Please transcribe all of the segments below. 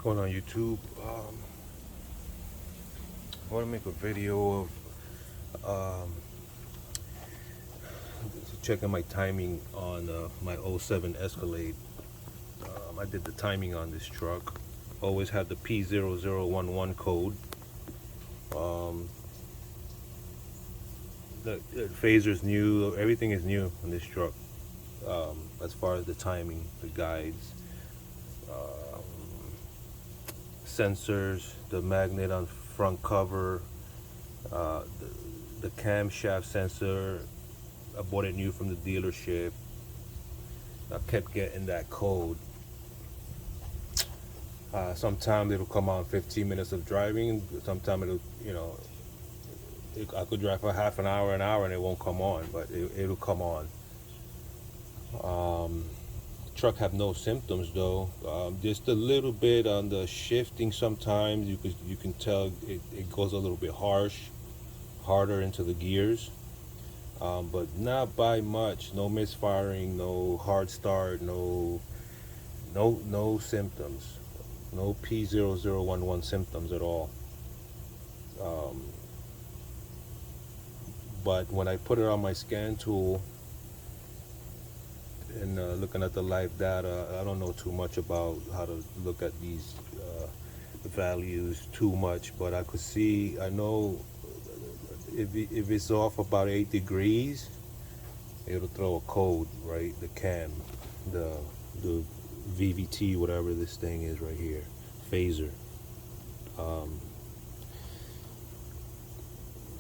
going on YouTube? I want to make a video of checking my timing on my '07 Escalade. I did the timing on this truck. Always had the p0011 code. Um, the phaser's new. Everything is new on this truck. As far as the timing, the guides, um, sensors, the magnet on front cover, the camshaft sensor. I bought it new from the dealership. I kept getting that code. Sometimes it'll come on 15 minutes of driving. Sometimes I could drive for half an hour, and it won't come on, but it'll come on. The truck have no symptoms though. Just a little bit on the shifting. Sometimes you can tell it goes a little bit harder into the gears. But not by much. No misfiring, no hard start, no symptoms, no p0011 symptoms at all. But when I put it on my scan tool and looking at the live data, I don't know too much about how to look at these values too much, but I could see, I know if it's off about 8 degrees, it'll throw a code, right? The cam, the VVT, whatever this thing is right here, phaser.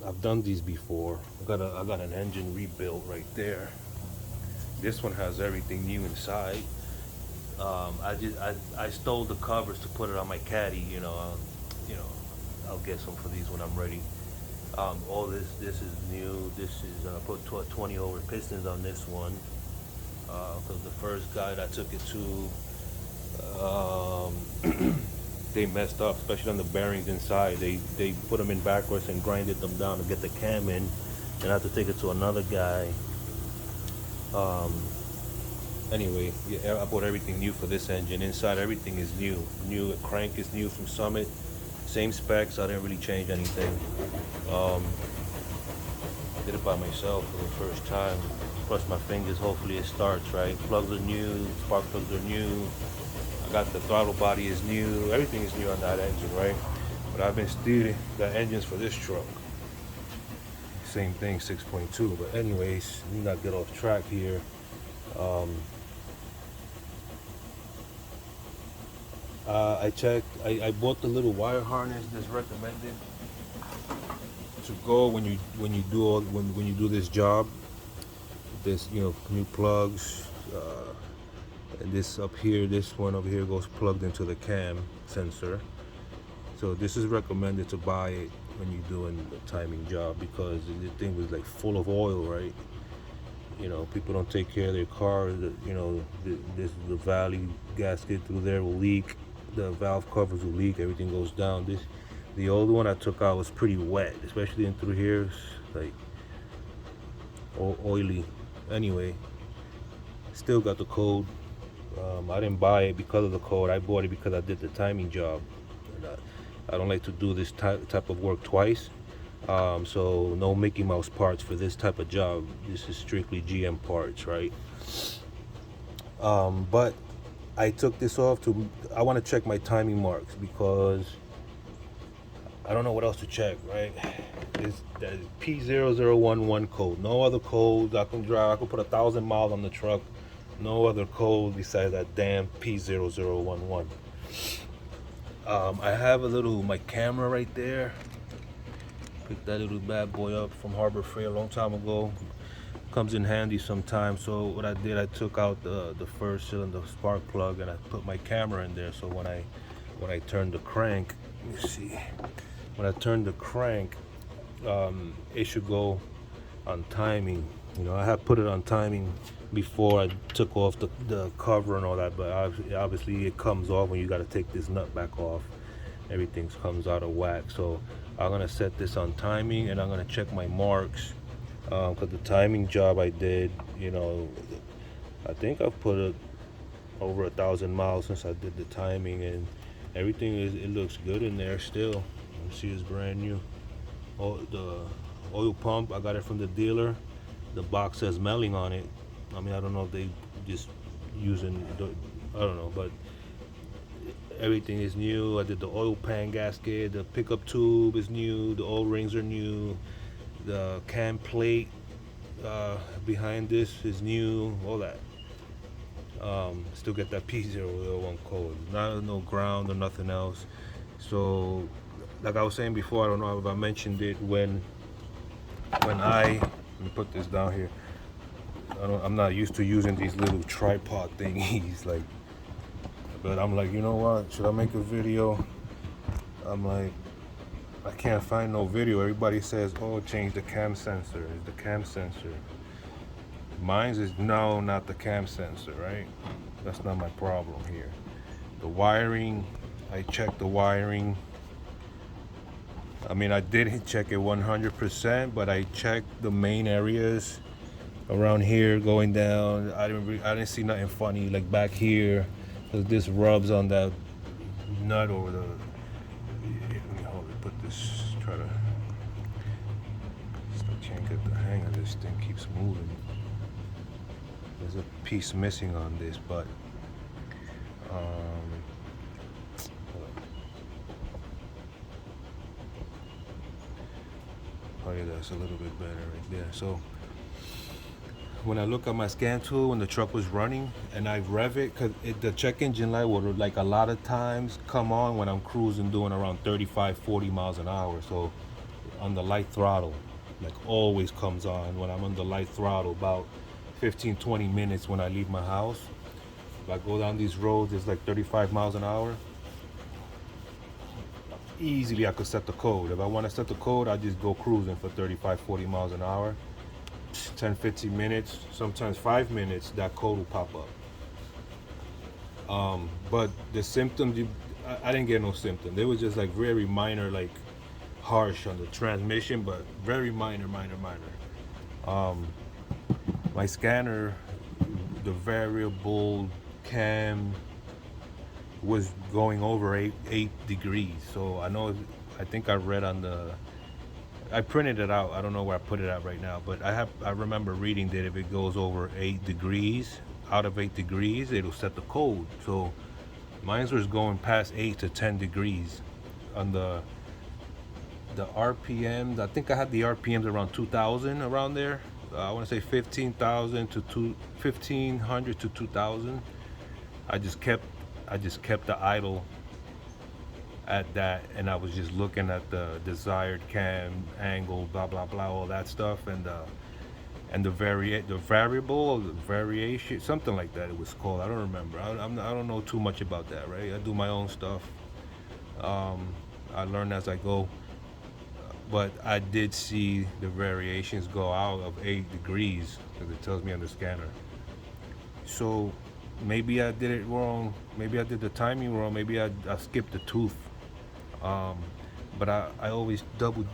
I've done these before. I got an engine rebuilt right there. This one has everything new inside. I stole the covers to put it on my caddy. I'll get some for these when I'm ready. All this is new. This is put 20 over pistons on this one. Because the first guy that I took it to, they messed up, especially on the bearings inside. They put them in backwards and grinded them down to get the cam in, and I had to take it to another guy. Anyway, yeah, I bought everything new for this engine. Inside, everything is new. New crank is new from Summit. Same specs. I didn't really change anything. Did it by myself for the first time. Cross my fingers. Hopefully it starts right. Plugs are new. Spark plugs are new. I got the throttle body is new. Everything is new on that engine, right? But I've been stealing the engines for this truck. Same thing, 6.2. But anyways, let me not get off track here. I checked. I bought the little wire harness that's recommended to go when you do this job. This new plugs. And this up here, this one over here goes plugged into the cam sensor. So this is recommended to buy it when you're doing the timing job, because the thing was like full of oil, right? People don't take care of their cars. The valley gasket through there will leak. The valve covers will leak. Everything goes down. The old one I took out was pretty wet, especially in through here. It's like oily. Anyway, still got the code. I didn't buy it because of the code. I bought it because I did the timing job. And I don't like to do this type of work twice. So no Mickey Mouse parts for this type of job. This is strictly GM parts, right? But I took this off I want to check my timing marks, because I don't know what else to check, right? It's the p0011 code. No other codes. I can drive. I can put 1,000 miles on the truck. No other code besides that damn p0011. I have my camera right there. Picked that little bad boy up from Harbor Freight a long time ago. Comes in handy sometimes. So what I did, I took out the first cylinder spark plug and I put my camera in there. So when I turned the crank, let me see. When I turned the crank, it should go on timing. I had put it on timing before I took off the cover and all that, but obviously it comes off when you got to take this nut back off. Everything comes out of whack. So I'm gonna set this on timing, and I'm gonna check my marks, because the timing job I did, I think I've put over 1,000 miles since I did the timing, and Everything it looks good in there still. You see it's brand new. Oh, the oil pump, I got it from the dealer. The box says Melling on it. I mean, I don't know if they just using the, I don't know, but everything is new. I did the oil pan gasket. The pickup tube is new. The oil rings are new. The cam plate behind this is new. All that. Still get that p0011 code. Not no ground or nothing else. So, like I was saying before, I don't know if I mentioned it when let me put this down here. I'm not used to using these little tripod thingies, like. But I'm like, you know what? Should I make a video? I'm like, I can't find no video. Everybody says, oh, change the cam sensor. It's the cam sensor. Mine's is no, not the cam sensor, right? That's not my problem here. The wiring, I checked the wiring. I mean, I didn't check it 100%, but I checked the main areas around here going down. I didn't see nothing funny like back here, because this rubs on that nut over the. Let me hold it. Put this. Try to. I can't get the hang of this thing. Keeps moving. There's a piece missing on this, but. Oh yeah, that's a little bit better right there. So when I look at my scan tool when the truck was running and I rev it, because the check engine light would like a lot of times come on when I'm cruising doing around 35-40 miles an hour. So on the light throttle, like always comes on when I'm on the light throttle about 15-20 minutes when I leave my house. If I go down these roads, it's like 35 miles an hour. Easily I could set the code. If I want to set the code, I just go cruising for 35-40 miles an hour. 10-15 minutes, sometimes 5 minutes, that code will pop up. But the symptoms, I didn't get no symptom. They were just like very minor, like harsh on the transmission, but very minor. My scanner, the variable cam was going over 8 degrees. So I think I read on I printed it out. I don't know where I put it at right now, but I remember reading that if it goes over 8 degrees, out of 8 degrees, it'll set the code. So mine was going past 8 to 10 degrees on the RPMs. I think I had the RPMs around 2,000 around there. I want to say 15,000 to 1,500 to 2,000. I just kept the idle at that, and I was just looking at the desired cam angle, blah blah blah, all that stuff, and the variable, the variation, something like that it was called. I don't remember. I don't know too much about that, right? I do my own stuff. I learn as I go, but I did see the variations go out of 8 degrees because it tells me on the scanner. So maybe I did it wrong. Maybe I did the timing wrong. Maybe I skipped the tooth. But I always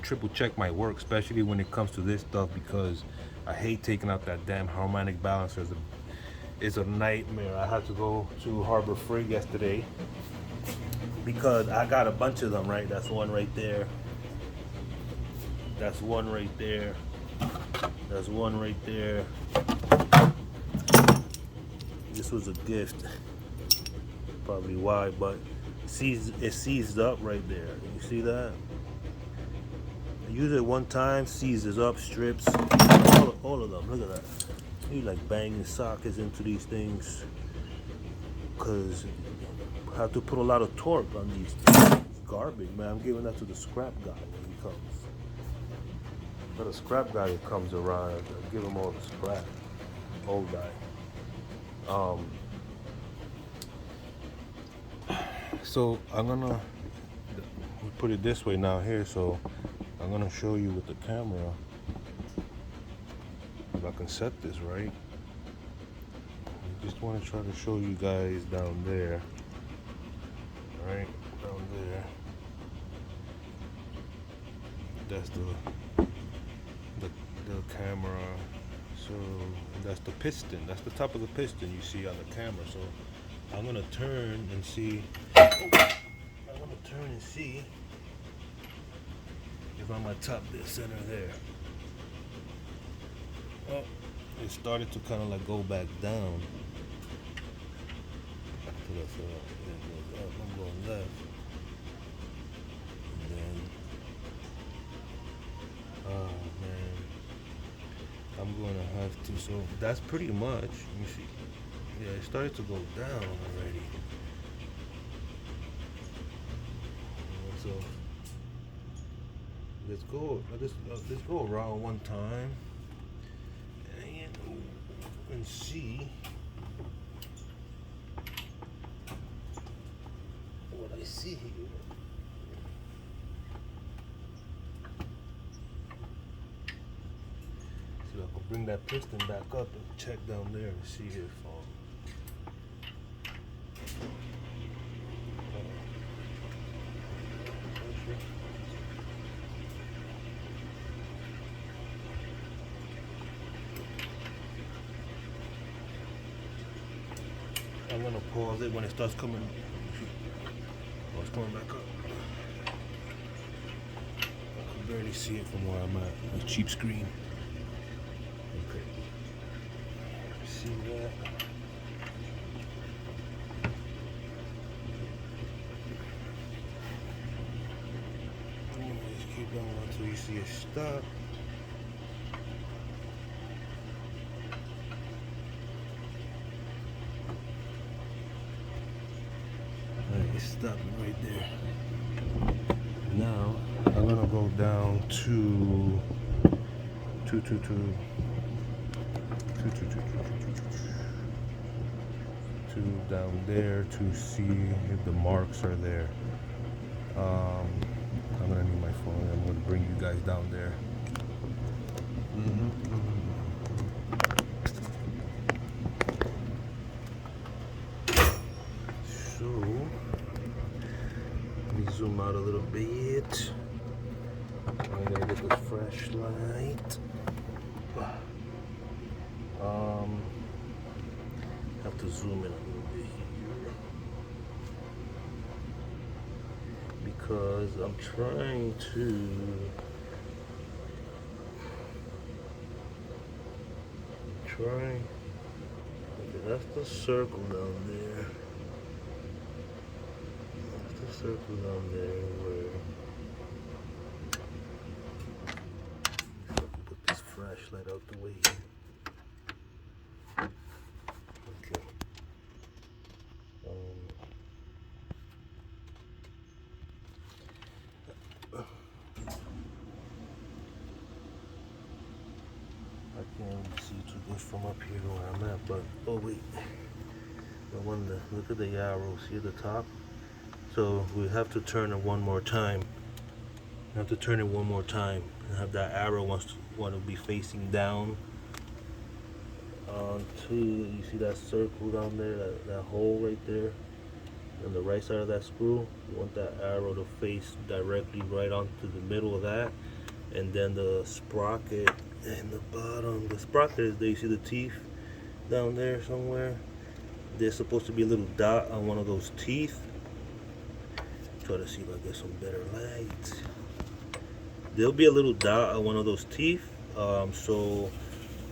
triple check my work, especially when it comes to this stuff, because I hate taking out that damn harmonic balancer. It's a nightmare. I had to go to Harbor Freight yesterday because I got a bunch of them, right? That's one right there. That's one right there. That's one right there. This was a gift. Probably why, but it seized up right there. You see that? I use it one time, seizes up, strips, all of them. Look at that. You like banging sockets into these things, because I have to put a lot of torque on these things. It's garbage, man. I'm giving that to the scrap guy when he comes. But a scrap guy that comes around, I give him all the scrap. Old guy. So I'm gonna put it this way now here. So I'm gonna show you with the camera if I can set this right. I just want to try to show you guys down there, right down there. That's the camera. So that's the piston. That's the top of the piston you see on the camera. So I'm gonna turn and see. on my top dead center there. Oh, it started to kind of like go back down. So that's it goes up. I'm going left. And then, oh man, I'm going to have to. So that's pretty much. Let me see. Yeah, it started to go down already. So let's go around one time and see what I see here. See if I can bring that piston back up and check down there and see if I'm gonna pause it when it starts coming. Oh, it's coming back up. I can barely see it from where I'm at. A cheap screen. Okay. See that? Just keep going until you see it stop. It's stopping right there. Now I'm gonna go down to down there to see if the marks are there. I'm gonna need my phone. I'm gonna bring you guys down there. So let me zoom out a little bit. I'm gonna get this flashlight. Have to zoom in a little bit here because I'm trying to okay, that's the circle down there. That's the circle down there where put this flashlight out the way here. Okay. I can't really see too good from up here where I'm at, but oh wait, I wonder. Look at the arrow. See at the top? So we have to turn it one more time. We have to turn it one more time and have that arrow want to be facing down onto. You see that circle down there, that hole right there on the right side of that screw? You want that arrow to face directly right onto the middle of that, and then the sprocket in the bottom. The sprocket is there. You see the teeth down there somewhere? There's supposed to be a little dot on one of those teeth. Try to see if I get some better light. There'll be a little dot on one of those teeth. So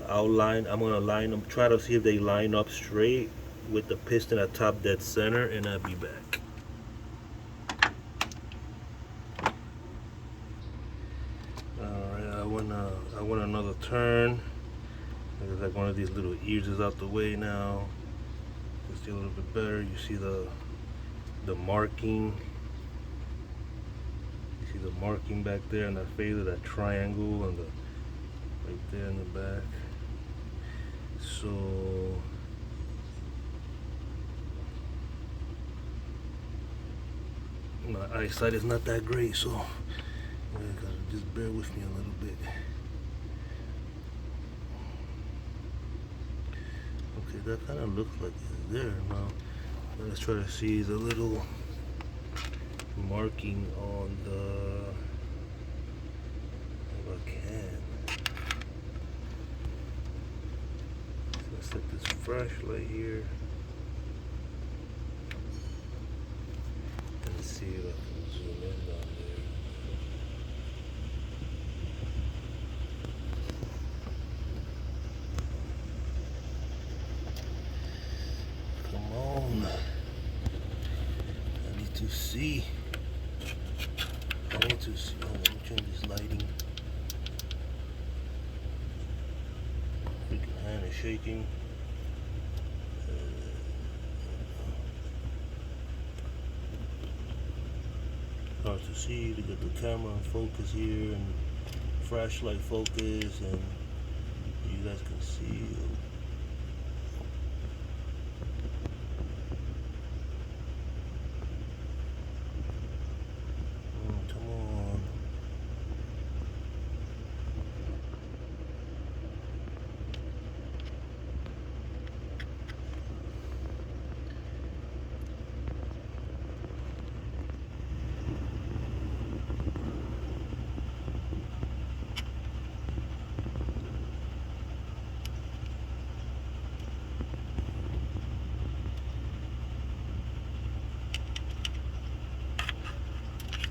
I'm gonna line them, try to see if they line up straight with the piston at top dead center, and I'll be back. Alright, I went another turn. There's like one of these little ears is out the way now. You can see a little bit better. You see the marking. You see the marking back there in that phaser, that triangle, and right there in the back. So my eyesight is not that great, so you gotta just bear with me a little bit. Okay, that kind of looks like it's there now. Let's try to see the little marking on the, if I can. So let's set this flashlight here and see if I can zoom in down there. to see. Hold on, let me change this lighting. Freaking hand is shaking. Hard to see to get the camera in focus here and flashlight focus, and you guys can see. Come on.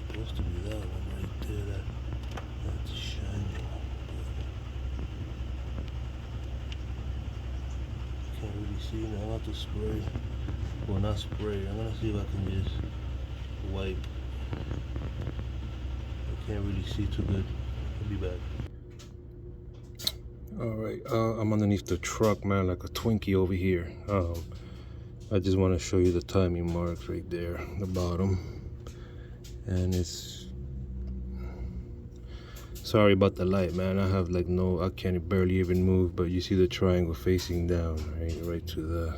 Supposed to be that one right there. That's shining. Can't really see now. I'll have to spray. Well, not spray. I'm gonna see if I can just wipe. I can't really see too good. I'll be back. Alright, I'm underneath the truck, man, like a Twinkie over here. I just want to show you the timing marks right there, the bottom. And it's, sorry about the light, man. I have like I can't barely even move, but you see the triangle facing down, right to the,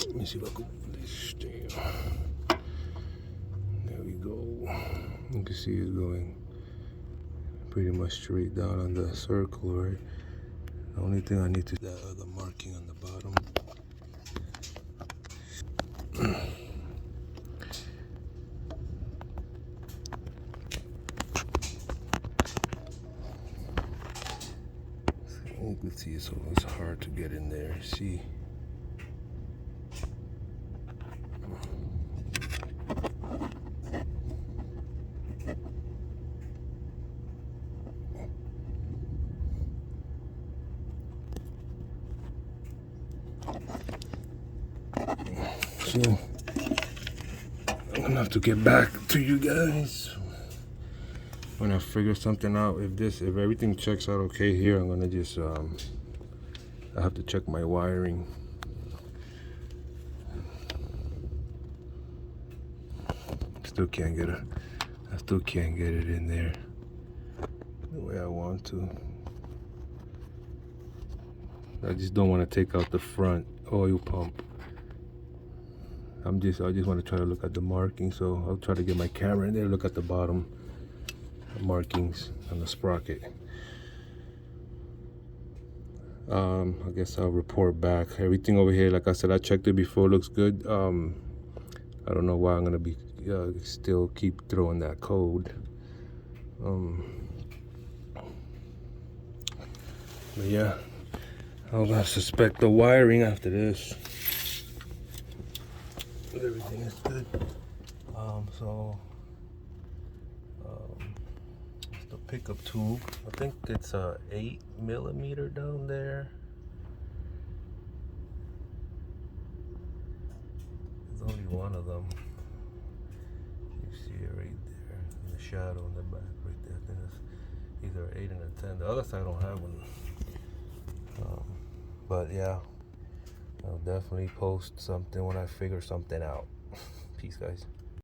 let me see if I can put this down. There we go. You can see it's going pretty much straight down on the circle, right? The only thing I need to do is the marking on the bottom. You can see it's always hard to get in there. See? So I'm gonna have to get back to you guys when I figure something out. If everything checks out okay here, I'm gonna just I have to check my wiring. Still can't get it in there the way I want to. I just don't want to take out the front oil pump. I just want to try to look at the markings, so I'll try to get my camera in there, look at the bottom markings on the sprocket. I guess I'll report back. Everything over here, like I said, I checked it before, looks good. I don't know why I'm gonna be still keep throwing that code. But yeah, I'll suspect the wiring after this. Everything is good. It's the pickup tube. I think it's a 8mm down there. There's only one of them. You see it right there in the shadow in the back right there. I think it's either an 8 and a 10. The other side don't have one. But yeah, I'll definitely post something when I figure something out. Peace, guys.